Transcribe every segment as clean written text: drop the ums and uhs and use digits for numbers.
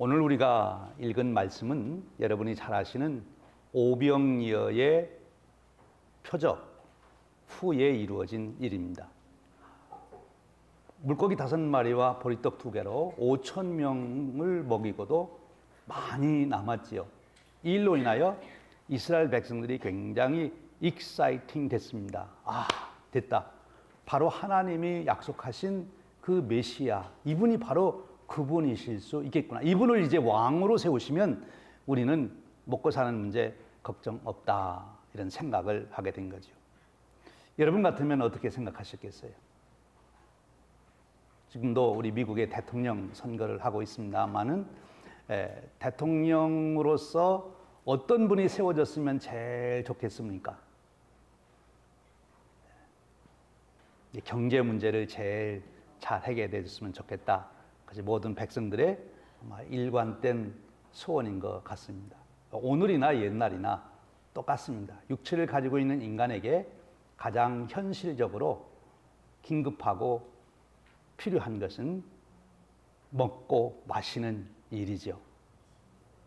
오늘 우리가 읽은 말씀은 여러분이 잘 아시는 오병이어의 표적 후에 이루어진 일입니다. 물고기 5마리와 보리떡 2개로 5,000명을 먹이고도 많이 남았지요. 이 일로 인하여 이스라엘 백성들이 굉장히 익사이팅 됐습니다. 됐다. 바로 하나님이 약속하신 그 메시아, 이분이 바로 그분이실 수 있겠구나. 이분을 이제 왕으로 세우시면 우리는 먹고 사는 문제 걱정 없다. 이런 생각을 하게 된 거죠. 여러분 같으면 어떻게 생각하셨겠어요? 지금도 우리 미국의 대통령 선거를 하고 있습니다만은 대통령으로서 어떤 분이 세워졌으면 제일 좋겠습니까? 경제 문제를 제일 잘 해결됐으면 좋겠다. 그래서 모든 백성들의 일관된 소원인 것 같습니다. 오늘이나 옛날이나 똑같습니다. 육체를 가지고 있는 인간에게 가장 현실적으로 긴급하고 필요한 것은 먹고 마시는 일이죠.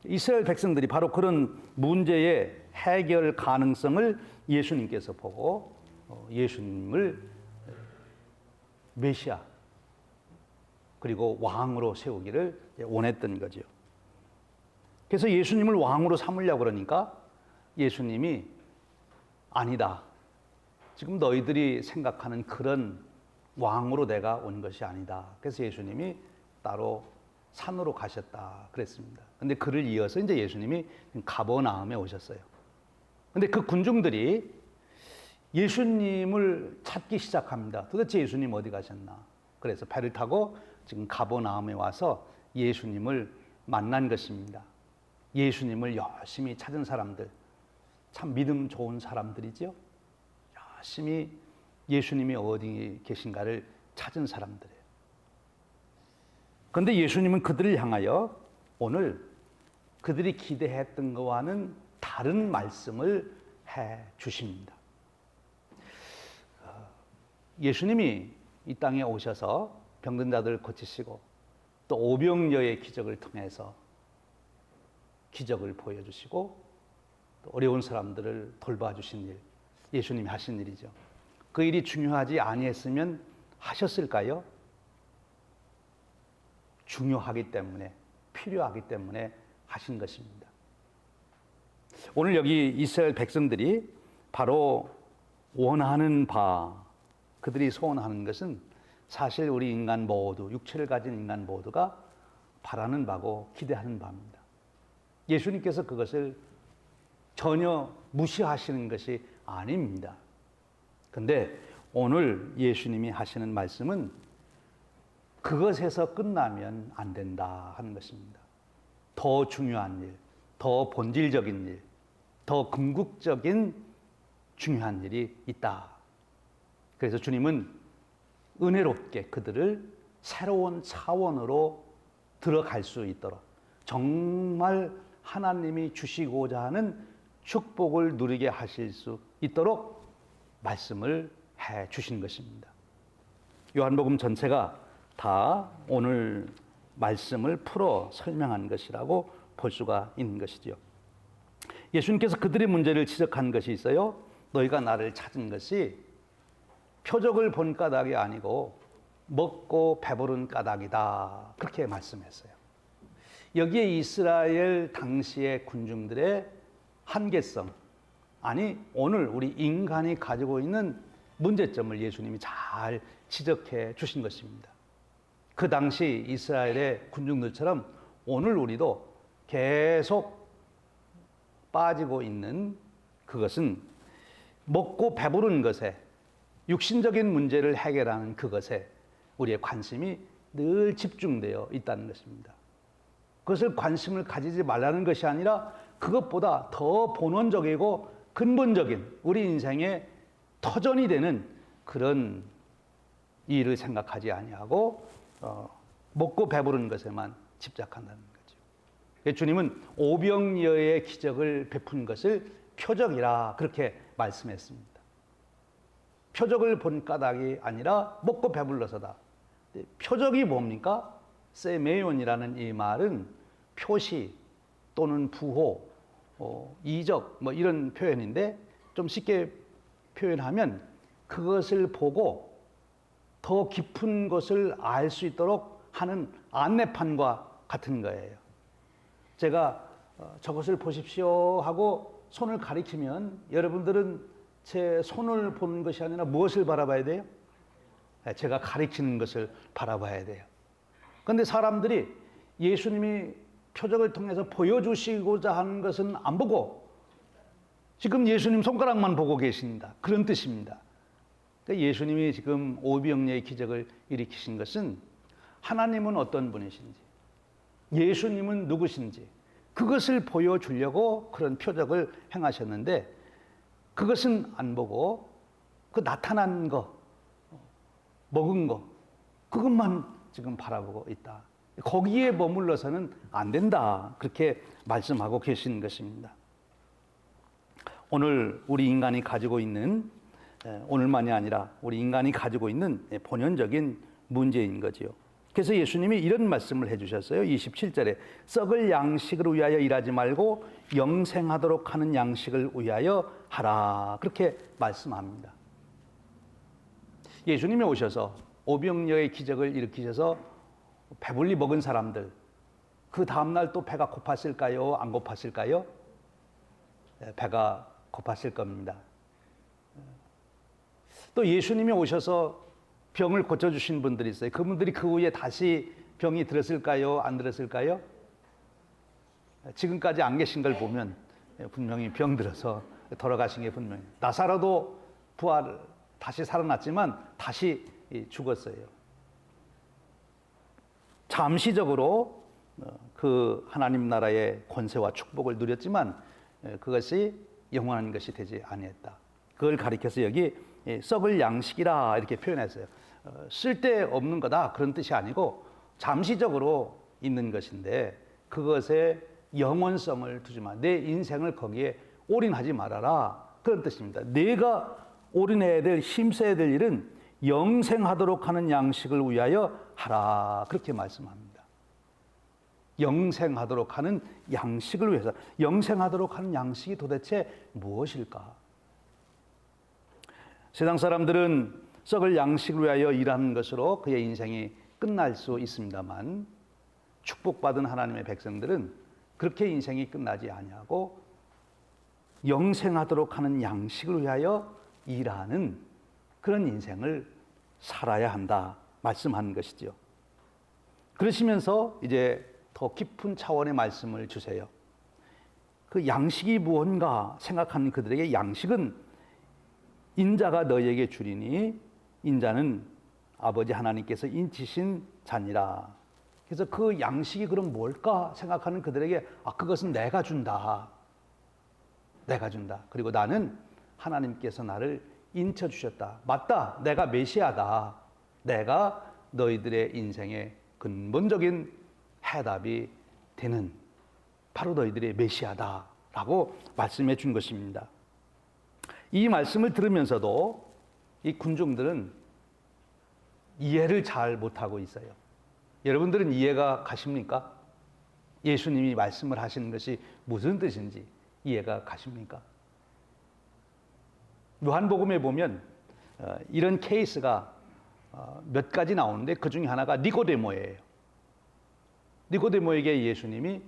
이스라엘 백성들이 바로 그런 문제의 해결 가능성을 예수님께서 보고 예수님을 메시아 그리고 왕으로 세우기를 원했던 거죠. 그래서 예수님을 왕으로 삼으려고 그러니까 예수님이 아니다. 지금 너희들이 생각하는 그런 왕으로 내가 온 것이 아니다. 그래서 예수님이 따로 산으로 가셨다 그랬습니다. 근데 그를 이어서 이제 예수님이 가버나움에 오셨어요. 근데 그 군중들이 예수님을 찾기 시작합니다. 도대체 예수님 어디 가셨나? 그래서 배를 타고 지금 가버나움에 와서 예수님을 만난 것입니다. 예수님을 열심히 찾은 사람들, 참 믿음 좋은 사람들이죠. 열심히 예수님이 어디 계신가를 찾은 사람들이에요. 그런데 예수님은 그들을 향하여 오늘 그들이 기대했던 것과는 다른 말씀을 해 주십니다. 예수님이 이 땅에 오셔서 병든 자들을 고치시고 또 오병이어의 기적을 통해서 기적을 보여주시고 또 어려운 사람들을 돌봐주신 일, 예수님이 하신 일이죠. 그 일이 중요하지 아니했으면 하셨을까요? 중요하기 때문에, 필요하기 때문에 하신 것입니다. 오늘 여기 이스라엘 백성들이 바로 원하는 바, 그들이 소원하는 것은 사실 우리 인간 모두, 육체를 가진 인간 모두가 바라는 바고 기대하는 바입니다. 예수님께서 그것을 전혀 무시하시는 것이 아닙니다. 그런데 오늘 예수님이 하시는 말씀은 그것에서 끝나면 안 된다 하는 것입니다. 더 중요한 일, 더 본질적인 일, 더 궁극적인 중요한 일이 있다. 그래서 주님은 은혜롭게 그들을 새로운 차원으로 들어갈 수 있도록 정말 하나님이 주시고자 하는 축복을 누리게 하실 수 있도록 말씀을 해 주신 것입니다. 요한복음 전체가 다 오늘 말씀을 풀어 설명한 것이라고 볼 수가 있는 것이죠. 예수님께서 그들의 문제를 지적한 것이 있어요. 너희가 나를 찾은 것이 표적을 본 까닭이 아니고 먹고 배부른 까닭이다. 그렇게 말씀했어요. 여기에 이스라엘 당시의 군중들의 한계성, 아니 오늘 우리 인간이 가지고 있는 문제점을 예수님이 잘 지적해 주신 것입니다. 그 당시 이스라엘의 군중들처럼 오늘 우리도 계속 빠지고 있는 그것은 먹고 배부른 것에, 육신적인 문제를 해결하는 그것에 우리의 관심이 늘 집중되어 있다는 것입니다. 그것을 관심을 가지지 말라는 것이 아니라 그것보다 더 본원적이고 근본적인 우리 인생의 터전이 되는 그런 일을 생각하지 아니하고 먹고 배부른 것에만 집착한다는 거죠. 주님은 오병이어의 기적을 베푼 것을 표적이라 그렇게 말씀했습니다. 표적을 본 까닭이 아니라 먹고 배불러서다. 표적이 뭡니까? 세메온이라는 이 말은 표시 또는 부호, 이적 뭐 이런 표현인데 좀 쉽게 표현하면 그것을 보고 더 깊은 것을 알 수 있도록 하는 안내판과 같은 거예요. 제가 저것을 보십시오 하고 손을 가리키면 여러분들은 제 손을 보는 것이 아니라 무엇을 바라봐야 돼요? 제가 가리키는 것을 바라봐야 돼요. 그런데 사람들이 예수님이 표적을 통해서 보여주시고자 하는 것은 안 보고 지금 예수님 손가락만 보고 계십니다. 그런 뜻입니다. 그러니까 예수님이 지금 오병이어의 기적을 일으키신 것은 하나님은 어떤 분이신지, 예수님은 누구신지 그것을 보여주려고 그런 표적을 행하셨는데 그것은 안 보고 그 나타난 거, 먹은 거 그것만 지금 바라보고 있다. 거기에 머물러서는 안 된다. 그렇게 말씀하고 계신 것입니다. 오늘 우리 인간이 가지고 있는, 오늘만이 아니라 우리 인간이 가지고 있는 본연적인 문제인 거지요. 그래서 예수님이 이런 말씀을 해주셨어요. 27절에 썩을 양식을 위하여 일하지 말고 영생하도록 하는 양식을 위하여 하라. 그렇게 말씀합니다. 예수님이 오셔서 오병이어의 기적을 일으키셔서 배불리 먹은 사람들, 그 다음날 또 배가 고팠을까요? 안 고팠을까요? 배가 고팠을 겁니다. 또 예수님이 오셔서 병을 고쳐주신 분들이 있어요. 그분들이 그 후에 다시 병이 들었을까요? 안 들었을까요? 지금까지 안 계신 걸 보면 분명히 병 들어서 돌아가신 게 분명히. 나사로도 다시 살아났지만 다시 죽었어요. 잠시적으로 그 하나님 나라의 권세와 축복을 누렸지만 그것이 영원한 것이 되지 아니했다. 그걸 가리켜서 여기 썩을 양식이라 이렇게 표현했어요. 쓸데없는 거다 그런 뜻이 아니고 잠시적으로 있는 것인데 그것에 영원성을 두지 마. 내 인생을 거기에 올인하지 말아라. 그런 뜻입니다. 내가 올인해야 될, 힘써야 될 일은 영생하도록 하는 양식을 위하여 하라. 그렇게 말씀합니다. 영생하도록 하는 양식을 위해서. 영생하도록 하는 양식이 도대체 무엇일까? 세상 사람들은 썩을 양식을 위하여 일하는 것으로 그의 인생이 끝날 수 있습니다만 축복받은 하나님의 백성들은 그렇게 인생이 끝나지 아니하고 영생하도록 하는 양식을 위하여 일하는 그런 인생을 살아야 한다 말씀하는 것이죠. 그러시면서 이제 더 깊은 차원의 말씀을 주세요. 그 양식이 무언가 생각하는 그들에게 양식은 인자가 너희에게 주리니 인자는 아버지 하나님께서 인치신 자니라. 그래서 그 양식이 그럼 뭘까 생각하는 그들에게 그것은 내가 준다. 내가 준다. 그리고 나는 하나님께서 나를 인쳐 주셨다. 맞다. 내가 메시아다. 내가 너희들의 인생의 근본적인 해답이 되는 바로 너희들의 메시아다라고 말씀해 준 것입니다. 이 말씀을 들으면서도 이 군중들은 이해를 잘 못하고 있어요. 여러분들은 이해가 가십니까? 예수님이 말씀을 하시는 것이 무슨 뜻인지 이해가 가십니까? 요한복음에 보면 이런 케이스가 몇 가지 나오는데 그 중에 하나가 니고데모예요. 니고데모에게 예수님이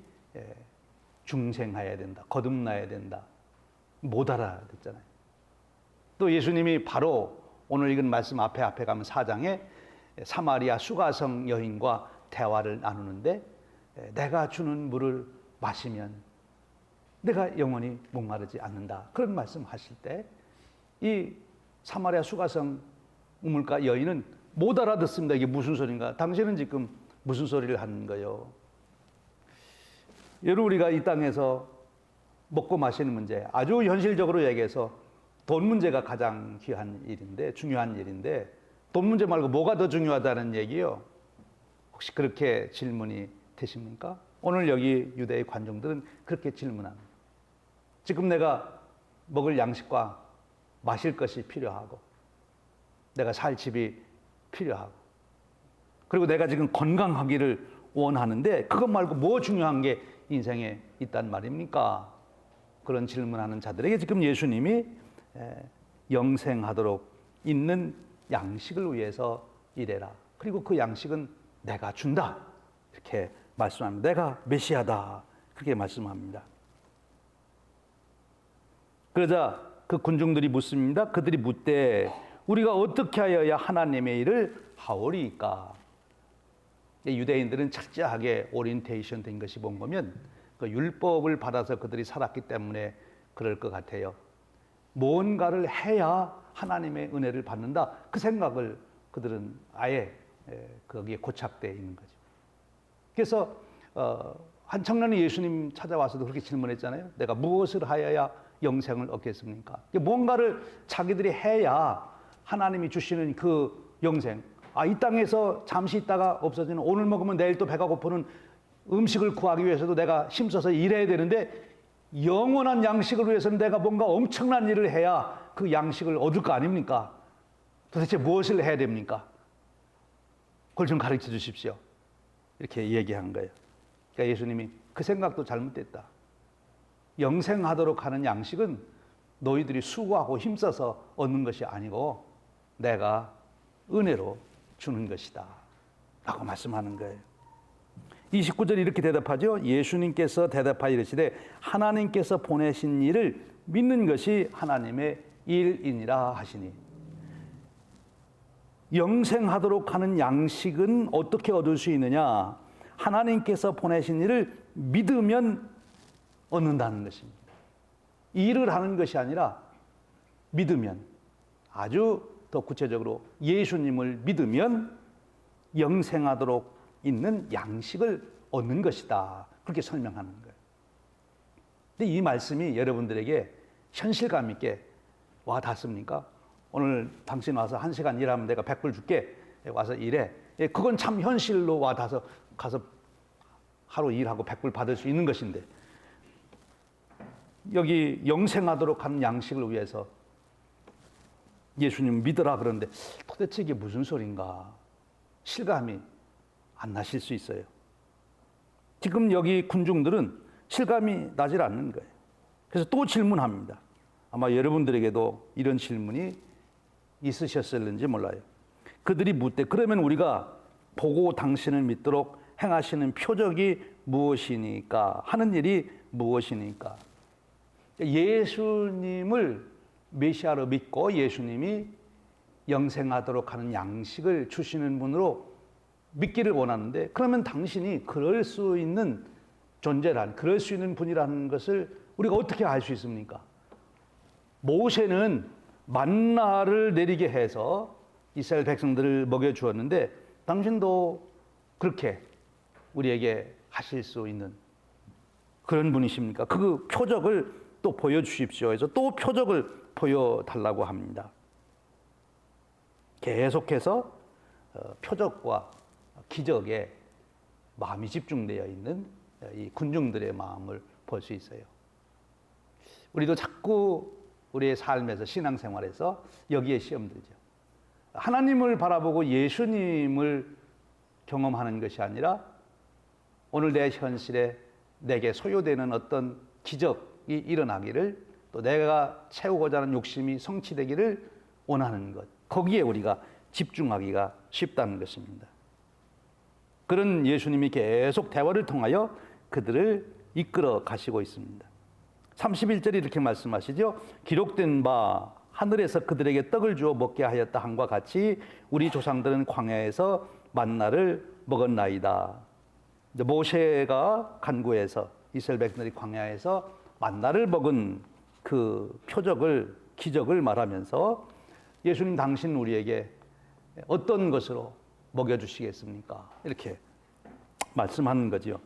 중생해야 된다, 거듭나야 된다, 못 알아듣잖아요. 또 예수님이 바로 오늘 읽은 말씀 앞에 가면 4장에 사마리아 수가성 여인과 대화를 나누는데 내가 주는 물을 마시면 내가 영원히 목마르지 않는다. 그런 말씀하실 때 이 사마리아 수가성 우물가 여인은 못 알아듣습니다. 이게 무슨 소린가? 당신은 지금 무슨 소리를 하는 거요? 여러분 우리가 이 땅에서 먹고 마시는 문제, 아주 현실적으로 얘기해서 돈 문제가 가장 귀한 일인데, 중요한 일인데 돈 문제 말고 뭐가 더 중요하다는 얘기요? 혹시 그렇게 질문이 되십니까? 오늘 여기 유대의 관중들은 그렇게 질문합니다. 지금 내가 먹을 양식과 마실 것이 필요하고 내가 살 집이 필요하고 그리고 내가 지금 건강하기를 원하는데 그것 말고 뭐 중요한 게 인생에 있단 말입니까? 그런 질문하는 자들에게 지금 예수님이 영생하도록 있는 양식을 위해서 일해라. 그리고 그 양식은 내가 준다. 이렇게 말씀합니다. 내가 메시아다. 그렇게 말씀합니다. 그러자 그 군중들이 묻습니다. 그들이 묻되 우리가 어떻게 하여야 하나님의 일을 하오리까? 유대인들은 철저하게 오리엔테이션 된 것이 본 거면 그 율법을 받아서 그들이 살았기 때문에 그럴 것 같아요. 뭔가를 해야 하나님의 은혜를 받는다. 그 생각을 그들은 아예 거기에 고착되어 있는 거죠. 그래서 한 청년이 예수님 찾아와서도 그렇게 질문했잖아요. 내가 무엇을 하여야 영생을 얻겠습니까? 뭔가를 자기들이 해야 하나님이 주시는 그 영생, 이 땅에서 잠시 있다가 없어지는, 오늘 먹으면 내일 또 배가 고프는 음식을 구하기 위해서도 내가 힘써서 일해야 되는데, 영원한 양식을 위해서는 내가 뭔가 엄청난 일을 해야 그 양식을 얻을 거 아닙니까? 도대체 무엇을 해야 됩니까? 그걸 좀 가르쳐 주십시오. 이렇게 얘기한 거예요. 그러니까 예수님이 그 생각도 잘못됐다. 영생하도록 하는 양식은 너희들이 수고하고 힘써서 얻는 것이 아니고 내가 은혜로 주는 것이다 라고 말씀하는 거예요. 29절 이렇게 대답하죠. 예수님께서 대답하여 이르시되 하나님께서 보내신 일을 믿는 것이 하나님의 일이니라 하시니, 영생하도록 하는 양식은 어떻게 얻을 수 있느냐? 하나님께서 보내신 일을 믿으면 얻는다는 것입니다. 일을 하는 것이 아니라 믿으면, 아주 더 구체적으로 예수님을 믿으면 영생하도록 있는 양식을 얻는 것이다. 그렇게 설명하는 거예요. 근데 이 말씀이 여러분들에게 현실감 있게 와 닿습니까? 오늘 당신 와서 1시간 일하면 내가 100불 줄게. 와서 일해. 그건 참 현실로 와 닿아서 가서 하루 일하고 100불 받을 수 있는 것인데, 여기 영생하도록 하는 양식을 위해서 예수님 믿으라 그러는데 도대체 이게 무슨 소린가? 실감이 안 나실 수 있어요. 지금 여기 군중들은 실감이 나질 않는 거예요. 그래서 또 질문합니다. 아마 여러분들에게도 이런 질문이 있으셨을는지 몰라요. 그들이 묻되 그러면 우리가 보고 당신을 믿도록 행하시는 표적이 무엇이니까? 하는 일이 무엇이니까? 예수님을 메시아로 믿고 예수님이 영생하도록 하는 양식을 주시는 분으로 믿기를 원하는데, 그러면 당신이 그럴 수 있는 그럴 수 있는 분이라는 것을 우리가 어떻게 알 수 있습니까? 모세는 만나를 내리게 해서 이스라엘 백성들을 먹여주었는데 당신도 그렇게 우리에게 하실 수 있는 그런 분이십니까? 그 표적을 또 보여주십시오 해서 또 표적을 보여달라고 합니다. 계속해서 표적과 기적에 마음이 집중되어 있는 이 군중들의 마음을 볼 수 있어요. 우리도 자꾸 우리의 삶에서, 신앙생활에서 여기에 시험 들죠. 하나님을 바라보고 예수님을 경험하는 것이 아니라 오늘 내 현실에 내게 소요되는 어떤 기적이 일어나기를, 또 내가 채우고자 하는 욕심이 성취되기를 원하는 것, 거기에 우리가 집중하기가 쉽다는 것입니다. 그런 예수님이 계속 대화를 통하여 그들을 이끌어 가시고 있습니다. 31절에 이렇게 말씀하시죠. 기록된 바 하늘에서 그들에게 떡을 주어 먹게 하였다 함과 같이 우리 조상들은 광야에서 만나를 먹었나이다. 모세가 간구해서 이스라엘 백성들이 광야에서 만나를 먹은 그 표적을, 기적을 말하면서 예수님 당신 우리에게 어떤 것으로 먹여주시겠습니까? 이렇게 말씀하는 거죠.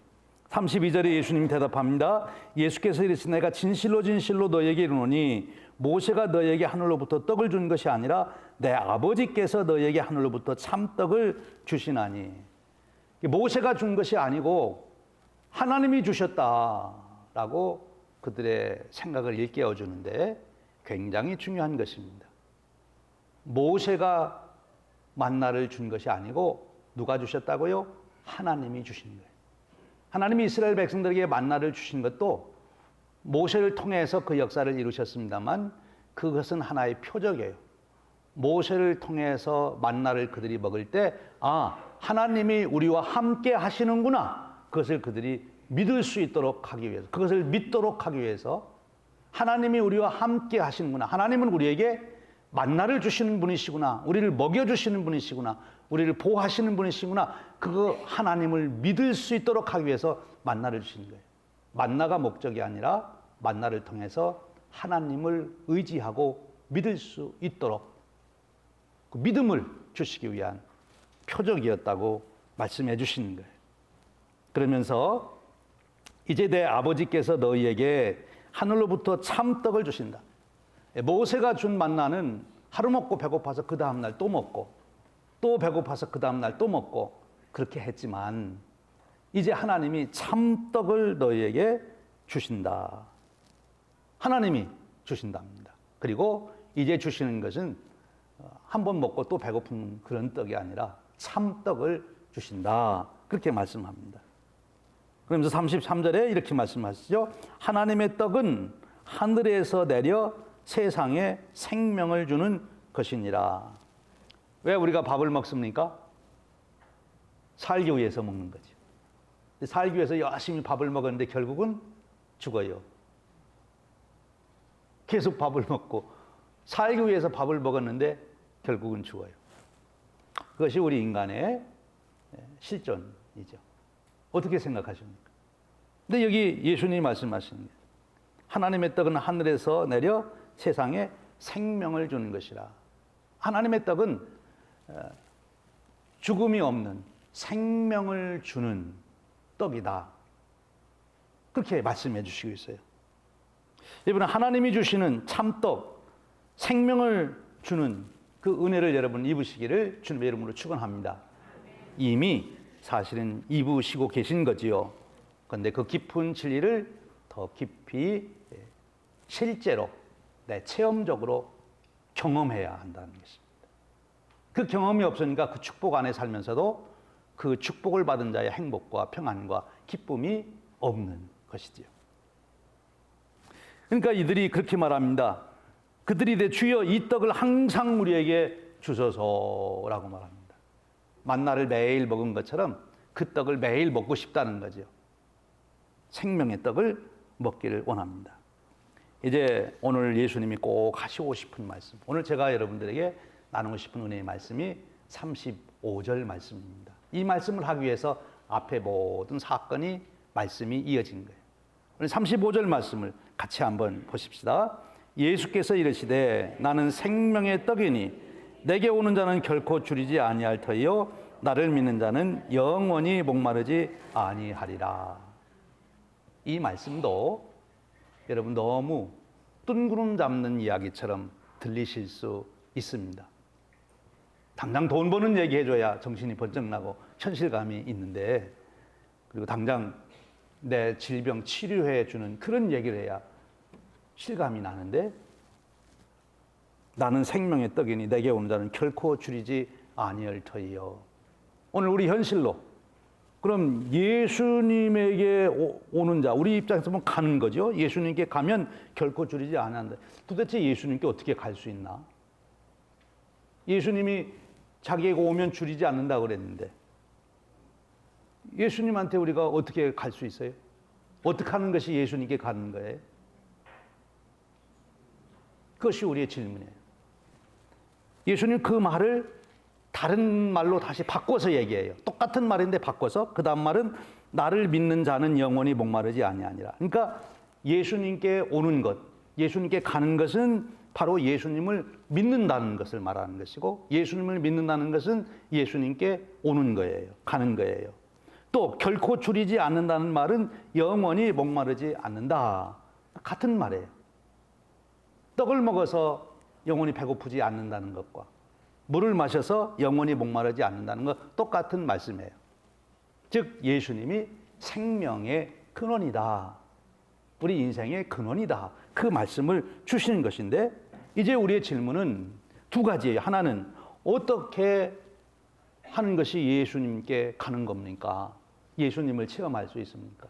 32절에 예수님이 대답합니다. 예수께서 이르시되 내가 진실로 진실로 너에게 이르노니 모세가 너에게 하늘로부터 떡을 준 것이 아니라 내 아버지께서 너에게 하늘로부터 참떡을 주시나니. 모세가 준 것이 아니고 하나님이 주셨다라고 그들의 생각을 일깨워 주는데 굉장히 중요한 것입니다. 모세가 만나를 준 것이 아니고 누가 주셨다고요? 하나님이 주신 거예요. 하나님이 이스라엘 백성들에게 만나를 주신 것도 모세를 통해서 그 역사를 이루셨습니다만 그것은 하나의 표적이에요. 모세를 통해서 만나를 그들이 먹을 때 하나님이 우리와 함께 하시는구나. 그것을 그들이 믿을 수 있도록 하기 위해서, 그것을 믿도록 하기 위해서 하나님이 우리와 함께 하시는구나. 하나님은 우리에게 만나를 주시는 분이시구나. 우리를 먹여주시는 분이시구나. 우리를 보호하시는 분이시구나. 그거 하나님을 믿을 수 있도록 하기 위해서 만나를 주시는 거예요. 만나가 목적이 아니라 만나를 통해서 하나님을 의지하고 믿을 수 있도록 그 믿음을 주시기 위한 표적이었다고 말씀해 주시는 거예요. 그러면서 이제 내 아버지께서 너희에게 하늘로부터 참떡을 주신다. 모세가 준 만나는 하루 먹고 배고파서 그 다음날 또 먹고 또 배고파서 그 다음날 또 먹고 그렇게 했지만 이제 하나님이 참떡을 너희에게 주신다. 하나님이 주신답니다. 그리고 이제 주시는 것은 한 번 먹고 또 배고픈 그런 떡이 아니라 참떡을 주신다. 그렇게 말씀합니다. 그러면서 33절에 이렇게 말씀하시죠. 하나님의 떡은 하늘에서 내려 세상에 생명을 주는 것이니라. 왜 우리가 밥을 먹습니까? 살기 위해서 먹는 거죠. 살기 위해서 열심히 밥을 먹었는데 결국은 죽어요. 계속 밥을 먹고 살기 위해서 밥을 먹었는데 결국은 죽어요. 그것이 우리 인간의 실존이죠. 어떻게 생각하십니까? 근데 여기 예수님이 말씀하시는 게 하나님의 떡은 하늘에서 내려 세상에 생명을 주는 것이라. 하나님의 떡은 죽음이 없는 생명을 주는 떡이다. 그렇게 말씀해 주시고 있어요. 여러분, 하나님이 주시는 참떡, 생명을 주는 그 은혜를 여러분 입으시기를 주님의 이름으로 축원합니다. 이미 사실은 입으시고 계신 거지요. 그런데 그 깊은 진리를 더 깊이 실제로 체험적으로 경험해야 한다는 것입니다. 그 경험이 없으니까 그 축복 안에 살면서도 그 축복을 받은 자의 행복과 평안과 기쁨이 없는 것이지요. 그러니까 이들이 그렇게 말합니다. 그들이 내 주여 이 떡을 항상 우리에게 주소서라고 말합니다. 만나를 매일 먹은 것처럼 그 떡을 매일 먹고 싶다는 거죠. 생명의 떡을 먹기를 원합니다. 이제 오늘 예수님이 꼭 하시고 싶은 말씀, 오늘 제가 여러분들에게 나누고 싶은 은혜의 말씀이 35절 말씀입니다. 이 말씀을 하기 위해서 앞에 모든 사건이 말씀이 이어진 거예요. 오늘 35절 말씀을 같이 한번 보십시다. 예수께서 이르시되 나는 생명의 떡이니 내게 오는 자는 결코 줄이지 아니할 터이요 나를 믿는 자는 영원히 목마르지 아니하리라. 이 말씀도 여러분 너무 뜬구름 잡는 이야기처럼 들리실 수 있습니다. 당장 돈 버는 얘기 해줘야 정신이 번쩍 나고 현실감이 있는데, 그리고 당장 내 질병 치료해 주는 그런 얘기를 해야 실감이 나는데, 나는 생명의 떡이니 내게 오는 자는 결코 줄이지 아니할 터이요. 오늘 우리 현실로 그럼 예수님에게 오는 자, 우리 입장에서 보면 가는 거죠. 예수님께 가면 결코 줄이지 않는다. 도대체 예수님께 어떻게 갈 수 있나? 예수님이 자기에게 오면 줄이지 않는다고 그랬는데 예수님한테 우리가 어떻게 갈 수 있어요? 어떻게 하는 것이 예수님께 가는 거예요? 그것이 우리의 질문이에요. 예수님 그 말을 다른 말로 다시 바꿔서 얘기해요. 똑같은 말인데 바꿔서 그 다음 말은 나를 믿는 자는 영원히 목마르지 아니하니라. 그러니까 예수님께 오는 것, 예수님께 가는 것은 바로 예수님을 믿는다는 것을 말하는 것이고, 예수님을 믿는다는 것은 예수님께 오는 거예요. 가는 거예요. 또 결코 줄이지 않는다는 말은 영원히 목마르지 않는다. 같은 말이에요. 떡을 먹어서 영원히 배고프지 않는다는 것과 물을 마셔서 영원히 목마르지 않는다는 것 똑같은 말씀이에요. 즉 예수님이 생명의 근원이다. 우리 인생의 근원이다. 그 말씀을 주시는 것인데, 이제 우리의 질문은 두 가지예요. 하나는 어떻게 하는 것이 예수님께 가는 겁니까? 예수님을 체험할 수 있습니까?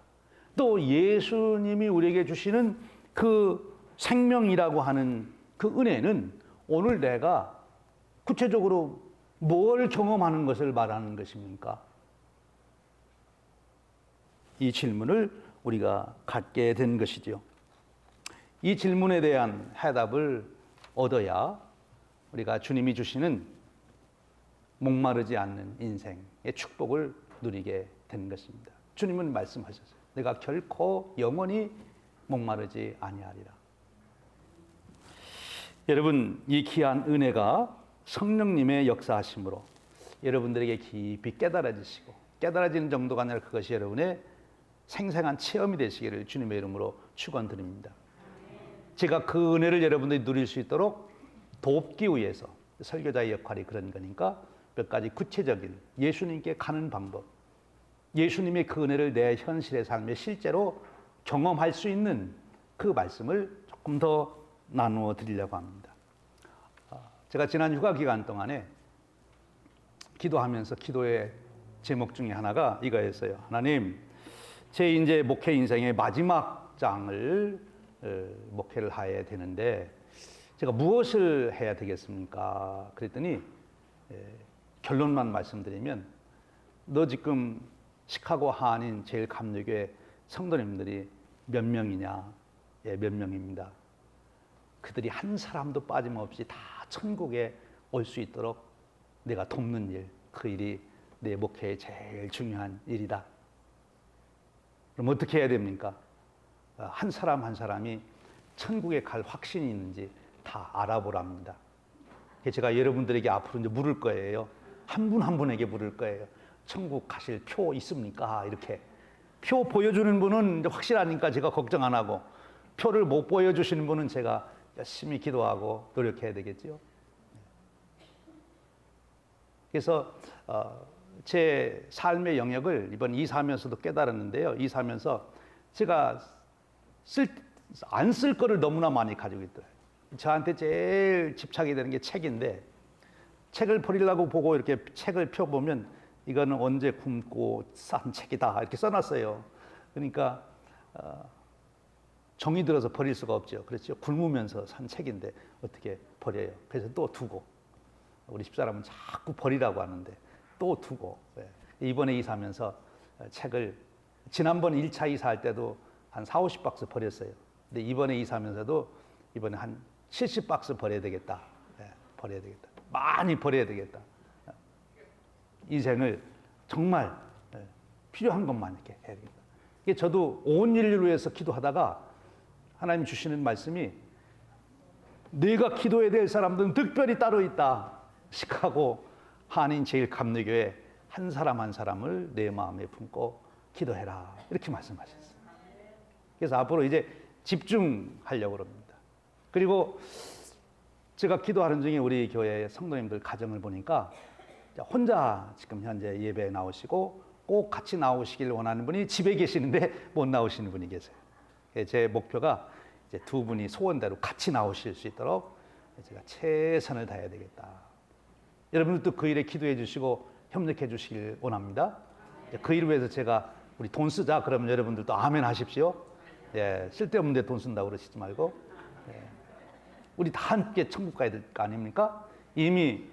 또 예수님이 우리에게 주시는 그 생명이라고 하는 그 은혜는 오늘 내가 구체적으로 뭘 경험하는 것을 말하는 것입니까? 이 질문을 우리가 갖게 된 것이죠. 이 질문에 대한 해답을 얻어야 우리가 주님이 주시는 목마르지 않는 인생의 축복을 누리게 된 것입니다. 주님은 말씀하셨어요. 내가 결코 영원히 목마르지 아니하리라. 여러분, 이 귀한 은혜가 성령님의 역사하심으로 여러분들에게 깊이 깨달아지시고, 깨달아지는 정도가 아니라 그것이 여러분의 생생한 체험이 되시기를 주님의 이름으로 축원드립니다. 제가 그 은혜를 여러분들이 누릴 수 있도록 돕기 위해서, 설교자의 역할이 그런 거니까 몇 가지 구체적인 예수님께 가는 방법, 예수님의 그 은혜를 내 현실의 삶에 실제로 경험할 수 있는 그 말씀을 조금 더 나누어 드리려고 합니다. 제가 지난 휴가 기간 동안에 기도하면서 기도의 제목 중에 하나가 이거였어요. 하나님, 제 이제 목회 인생의 마지막 장을 목회를 해야 되는데 제가 무엇을 해야 되겠습니까? 그랬더니 결론만 말씀드리면, 너 지금 시카고 한인 제일감리교회 성도님들이 몇 명이냐? 예, 몇 명입니다. 그들이 한 사람도 빠짐없이 다 천국에 올 수 있도록 내가 돕는 일, 그 일이 내 목회의 제일 중요한 일이다. 그럼 어떻게 해야 됩니까? 한 사람 한 사람이 천국에 갈 확신이 있는지 다 알아보랍니다. 제가 여러분들에게 앞으로 이제 물을 거예요. 한 분 한 분에게 물을 거예요. 천국 가실 표 있습니까? 이렇게. 표 보여주는 분은 이제 확실하니까 제가 걱정 안 하고, 표를 못 보여주시는 분은 제가 열심히 기도하고 노력해야 되겠죠. 그래서 제 삶의 영역을 이번 이사하면서도 깨달았는데요. 이사하면서 제가 안 쓸 거를 너무나 많이 가지고 있더라고요. 저한테 제일 집착이 되는 게 책인데, 책을 버리려고 보고 이렇게 책을 펴보면 이거는 언제 굶고 싼 책이다 이렇게 써놨어요. 그러니까 정이 들어서 버릴 수가 없죠. 그렇죠. 굶으면서 산 책인데 어떻게 버려요? 그래서 또 두고, 우리 집사람은 자꾸 버리라고 하는데 또 두고, 이번에 이사하면서 책을 지난번 1차 이사할 때도 한 4, 50박스 버렸어요. 근데 이번에 이사하면서도 이번에 한 70박스 버려야 되겠다. 버려야 되겠다. 많이 버려야 되겠다. 인생을 정말 필요한 것만 이렇게 해야 되겠다. 이게 저도 온 인류를 위해서 기도하다가 하나님 주시는 말씀이, 네가 기도해야 될 사람들은 특별히 따로 있다. 시카고 한인 제일감리교회 한 사람 한 사람을 내 마음에 품고 기도해라. 이렇게 말씀하셨어요. 그래서 앞으로 이제 집중하려고 합니다. 그리고 제가 기도하는 중에 우리 교회 성도님들 가정을 보니까 혼자 지금 현재 예배에 나오시고 꼭 같이 나오시길 원하는 분이 집에 계시는데 못 나오시는 분이 계세요. 제 목표가 이제 두 분이 소원대로 같이 나오실 수 있도록 제가 최선을 다해야 되겠다. 여러분들도 그 일에 기도해 주시고 협력해 주시길 원합니다. 그 일을 위해서 제가 우리 돈 쓰자 그러면 여러분들도 아멘 하십시오. 예, 쓸데없는 데 돈 쓴다고 그러시지 말고. 예. 우리 다 함께 천국 가야 될 거 아닙니까? 이미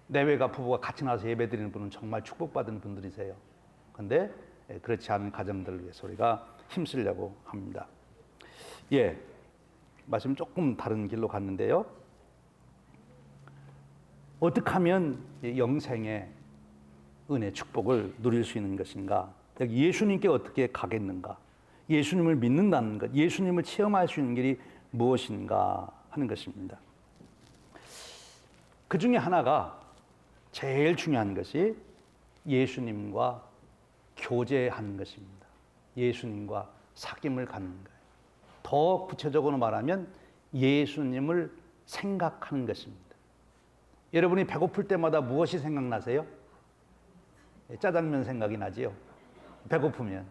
내외가 부부가 같이 나와서 예배 드리는 분은 정말 축복받은 분들이세요. 근데 그렇지 않은 가정들을 위해서 우리가 힘쓰려고 합니다. 예, 말씀 조금 다른 길로 갔는데요. 어떻게 하면 영생의 은혜, 축복을 누릴 수 있는 것인가? 여기 예수님께 어떻게 가겠는가? 예수님을 믿는다는 것, 예수님을 체험할 수 있는 길이 무엇인가 하는 것입니다. 그 중에 하나가, 제일 중요한 것이 예수님과 교제하는 것입니다. 예수님과 사귐을 갖는 거예요. 더 구체적으로 말하면 예수님을 생각하는 것입니다. 여러분이 배고플 때마다 무엇이 생각나세요? 짜장면 생각이 나지요. 배고프면.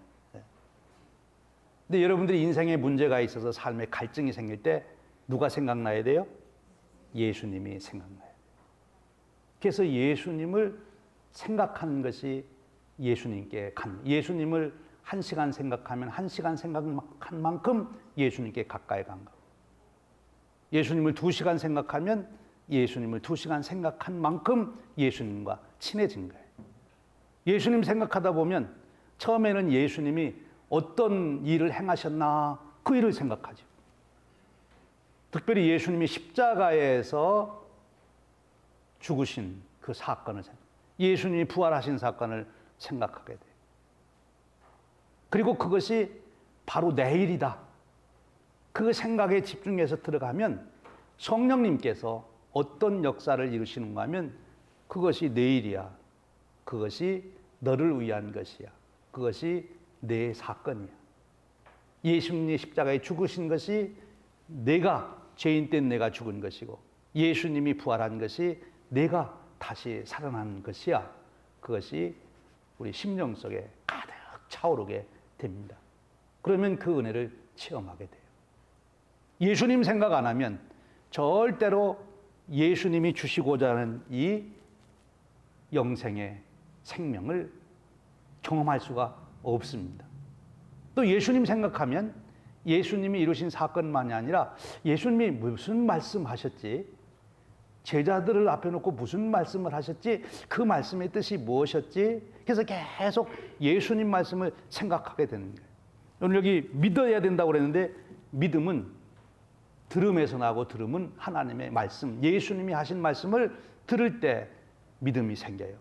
근데 여러분들이 인생에 문제가 있어서 삶에 갈증이 생길 때 누가 생각나야 돼요? 예수님이 생각나요. 그래서 예수님을 생각하는 것이 예수님께 예수님을 1시간 생각하면 1시간 생각한 만큼 예수님께 가까이 간 거. 예수님을 2시간 생각하면 예수님을 2시간 생각한 만큼 예수님과 친해진 거예요. 예수님 생각하다 보면 처음에는 예수님이 어떤 일을 행하셨나 그 일을 생각하죠. 특별히 예수님이 십자가에서 죽으신 그 사건을 예수님이 부활하신 사건을 생각하게 돼요. 그리고 그것이 바로 내일이다. 그 생각에 집중해서 들어가면 성령님께서 어떤 역사를 이루시는가 하면 그것이 내일이야. 그것이 너를 위한 것이야. 그것이 내 사건이야. 예수님이 십자가에 죽으신 것이 내가 죄인 때 내가 죽은 것이고 예수님이 부활한 것이 내가 다시 살아난 것이야. 그것이 우리 심령 속에 가득 차오르게 됩니다. 그러면 그 은혜를 체험하게 돼요. 예수님 생각 안 하면 절대로 예수님이 주시고자 하는 이 영생의 생명을 경험할 수가 없습니다. 또 예수님 생각하면 예수님이 이루신 사건만이 아니라 예수님이 무슨 말씀하셨지? 제자들을 앞에 놓고 무슨 말씀을 하셨지? 그 말씀의 뜻이 무엇이었지? 그래서 계속 예수님 말씀을 생각하게 되는 거예요. 오늘 여기 믿어야 된다고 그랬는데 믿음은 들음에서 나고 들음은 하나님의 말씀, 예수님이 하신 말씀을 들을 때 믿음이 생겨요.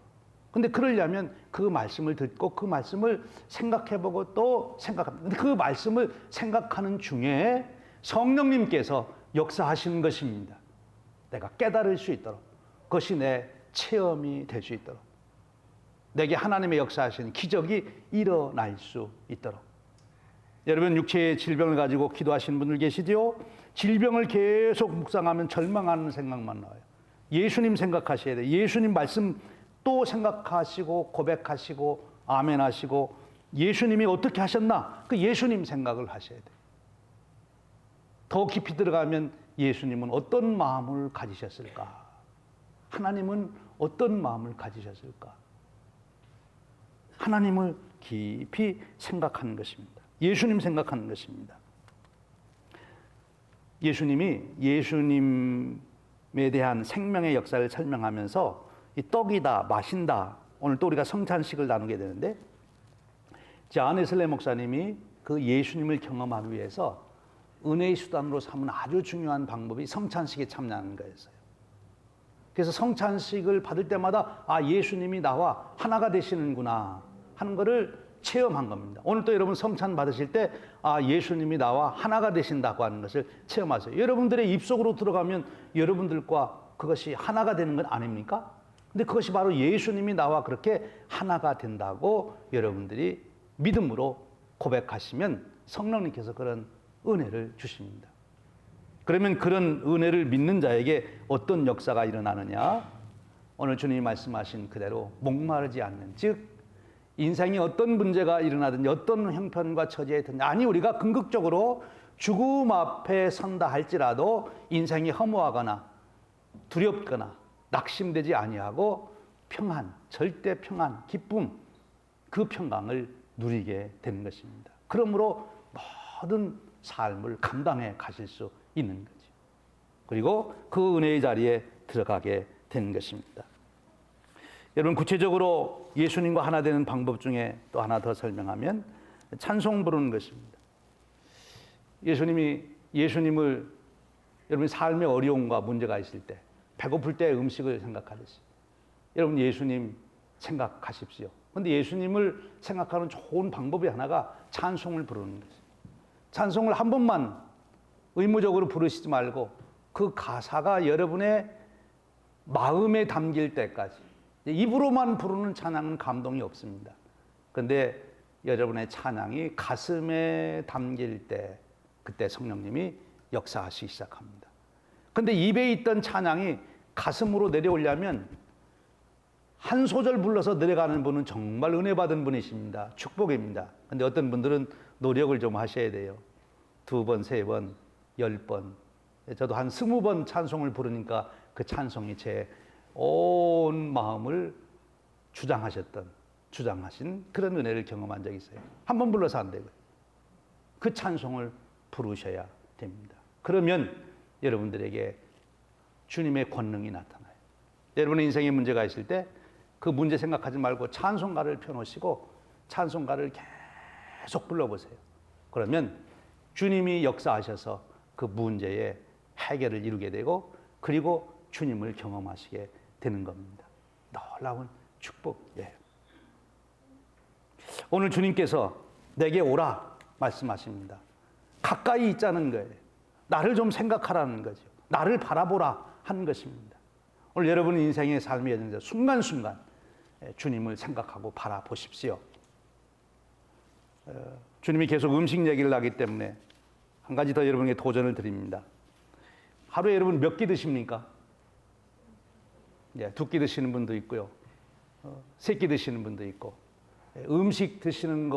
근데 그러려면 그 말씀을 듣고 그 말씀을 생각해보고 또 생각합니다. 근데 그 말씀을 생각하는 중에 성령님께서 역사하시는 것입니다. 내가 깨달을 수 있도록, 그것이 내 체험이 될 수 있도록, 내게 하나님의 역사하시는 기적이 일어날 수 있도록. 여러분 육체의 질병을 가지고 기도하시는 분들 계시죠? 질병을 계속 묵상하면 절망하는 생각만 나와요. 예수님 생각하셔야 돼요. 예수님 말씀 또 생각하시고 고백하시고 아멘하시고 예수님이 어떻게 하셨나? 그 예수님 생각을 하셔야 돼요. 더 깊이 들어가면 예수님은 어떤 마음을 가지셨을까? 하나님은 어떤 마음을 가지셨을까? 하나님을 깊이 생각하는 것입니다. 예수님 생각하는 것입니다. 예수님이 예수님에 대한 생명의 역사를 설명하면서 이 떡이다, 마신다. 오늘 또 우리가 성찬식을 나누게 되는데 존 웨슬리 목사님이 그 예수님을 경험하기 위해서 은혜의 수단으로 삼은 아주 중요한 방법이 성찬식에 참여하는 거였어요. 그래서 성찬식을 받을 때마다 아, 예수님이 나와 하나가 되시는구나 하는 것을 체험한 겁니다. 오늘 또 여러분 성찬 받으실 때 아, 예수님이 나와 하나가 되신다고 하는 것을 체험하세요. 여러분들의 입속으로 들어가면 여러분들과 그것이 하나가 되는 건 아닙니까? 근데 그것이 바로 예수님이 나와 그렇게 하나가 된다고 여러분들이 믿음으로 고백하시면 성령님께서 그런 은혜를 주십니다. 그러면 그런 은혜를 믿는 자에게 어떤 역사가 일어나느냐? 오늘 주님이 말씀하신 그대로 목마르지 않는, 즉 인생에 어떤 문제가 일어나든지 어떤 형편과 처지에 든지, 아니 우리가 궁극적으로 죽음 앞에 선다 할지라도 인생이 허무하거나 두렵거나 낙심되지 아니하고 평안, 절대 평안, 기쁨, 그 평강을 누리게 되는 것입니다. 그러므로 모든 삶을 감당해 가실 수 있는 거죠. 그리고 그 은혜의 자리에 들어가게 되는 것입니다. 여러분 구체적으로 예수님과 하나 되는 방법 중에 또 하나 더 설명하면 찬송 부르는 것입니다. 예수님을 여러분 삶의 어려움과 문제가 있을 때, 배고플 때 음식을 생각하듯이 여러분 예수님 생각하십시오. 그런데 예수님을 생각하는 좋은 방법이 하나가 찬송을 부르는 것입니다. 찬송을 한 번만 의무적으로 부르시지 말고 그 가사가 여러분의 마음에 담길 때까지, 입으로만 부르는 찬양은 감동이 없습니다. 그런데 여러분의 찬양이 가슴에 담길 때 그때 성령님이 역사하시기 시작합니다. 그런데 입에 있던 찬양이 가슴으로 내려오려면 한 소절 불러서 내려가는 분은 정말 은혜 받은 분이십니다. 축복입니다. 그런데 어떤 분들은 노력을 좀 하셔야 돼요. 2번, 3번, 10번. 저도 한 20번 찬송을 부르니까 그 찬송이 제 온 마음을 주장하신 그런 은혜를 경험한 적이 있어요. 한 번 불러서 안 되고요. 그 찬송을 부르셔야 됩니다. 그러면 여러분들에게 주님의 권능이 나타나요. 여러분의 인생에 문제가 있을 때 그 문제 생각하지 말고 찬송가를 펴놓으시고 찬송가를 계속 불러보세요. 그러면 주님이 역사하셔서 그 문제의 해결을 이루게 되고 그리고 주님을 경험하시게 되는 겁니다. 놀라운 축복. 예. 오늘 주님께서 내게 오라 말씀하십니다. 가까이 있자는 거예요. 나를 좀 생각하라는 거죠. 나를 바라보라 하는 것입니다. 오늘 여러분 인생의 삶의 여정에서 순간순간 주님을 생각하고 바라보십시오. 주님이 계속 음식 얘기를 하기 때문에 한 가지 더 여러분에게 도전을 드립니다. 하루에 여러분 몇 끼 드십니까? 네, 2끼 드시는 분도 있고요. 3끼 드시는 분도 있고. 음식 드시는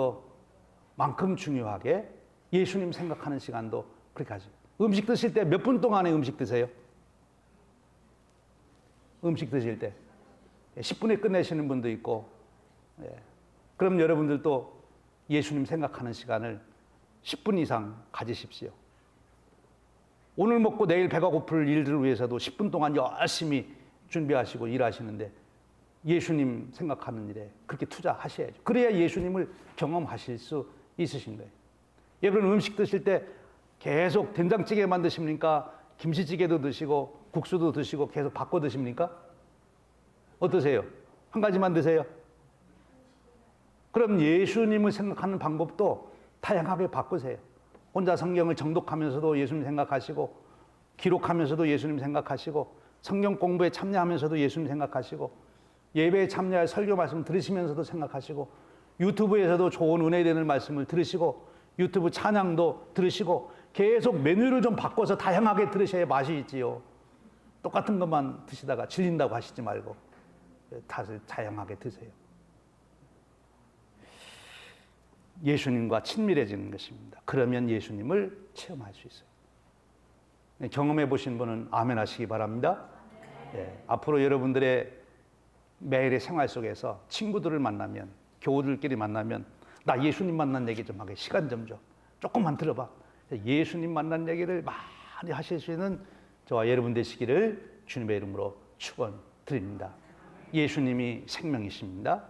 것만큼 중요하게 예수님 생각하는 시간도 그렇게 하죠. 음식 드실 때 몇 분 동안에 음식 드세요? 음식 드실 때 10분에 끝내시는 분도 있고. 그럼 여러분들도 예수님 생각하는 시간을 10분 이상 가지십시오. 오늘 먹고 내일 배가 고플 일들을 위해서도 10분 동안 열심히 준비하시고 일하시는데 예수님 생각하는 일에 그렇게 투자하셔야죠. 그래야 예수님을 경험하실 수 있으신 거예요. 여러분 음식 드실 때 계속 된장찌개만 드십니까? 김치찌개도 드시고 국수도 드시고 계속 바꿔 드십니까? 어떠세요? 한 가지만 드세요? 그럼 예수님을 생각하는 방법도 다양하게 바꾸세요. 혼자 성경을 정독하면서도 예수님 생각하시고 기록하면서도 예수님 생각하시고 성경 공부에 참여하면서도 예수님 생각하시고 예배에 참여할 설교 말씀 들으시면서도 생각하시고 유튜브에서도 좋은 은혜 되는 말씀을 들으시고 유튜브 찬양도 들으시고 계속 메뉴를 좀 바꿔서 다양하게 들으셔야 맛이 있지요. 똑같은 것만 드시다가 질린다고 하시지 말고 다양하게 드세요. 예수님과 친밀해지는 것입니다. 그러면 예수님을 체험할 수 있어요. 경험해 보신 분은 아멘 하시기 바랍니다. 예, 앞으로 여러분들의 매일의 생활 속에서 친구들을 만나면 교우들끼리 만나면 나 예수님 만난 얘기 좀 하게 시간 좀 줘. 조금만 들어봐. 예수님 만난 얘기를 많이 하실 수 있는 저와 여러분 되시기를 주님의 이름으로 축원드립니다. 예수님이 생명이십니다.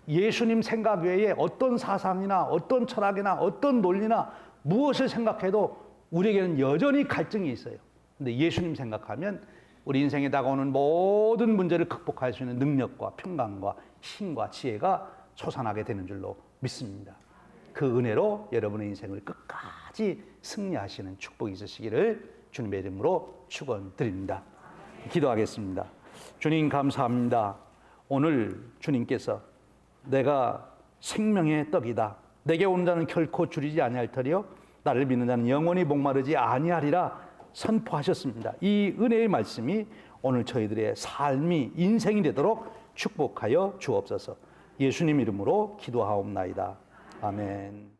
예수님 생각 외에 어떤 사상이나 어떤 철학이나 어떤 논리나 무엇을 생각해도 우리에게는 여전히 갈증이 있어요. 근데 예수님 생각하면 우리 인생에 다가오는 모든 문제를 극복할 수 있는 능력과 평강과 힘과 지혜가 솟아나게 되는 줄로 믿습니다. 그 은혜로 여러분의 인생을 끝까지 승리하시는 축복이 있으시기를 주님의 이름으로 축원드립니다. 기도하겠습니다. 주님 감사합니다. 오늘 주님께서 내가 생명의 떡이다. 내게 온 자는 결코 줄이지 아니할 터리요 나를 믿는 자는 영원히 목마르지 아니하리라 선포하셨습니다. 이 은혜의 말씀이 오늘 저희들의 삶이 인생이 되도록 축복하여 주옵소서. 예수님 이름으로 기도하옵나이다. 아멘.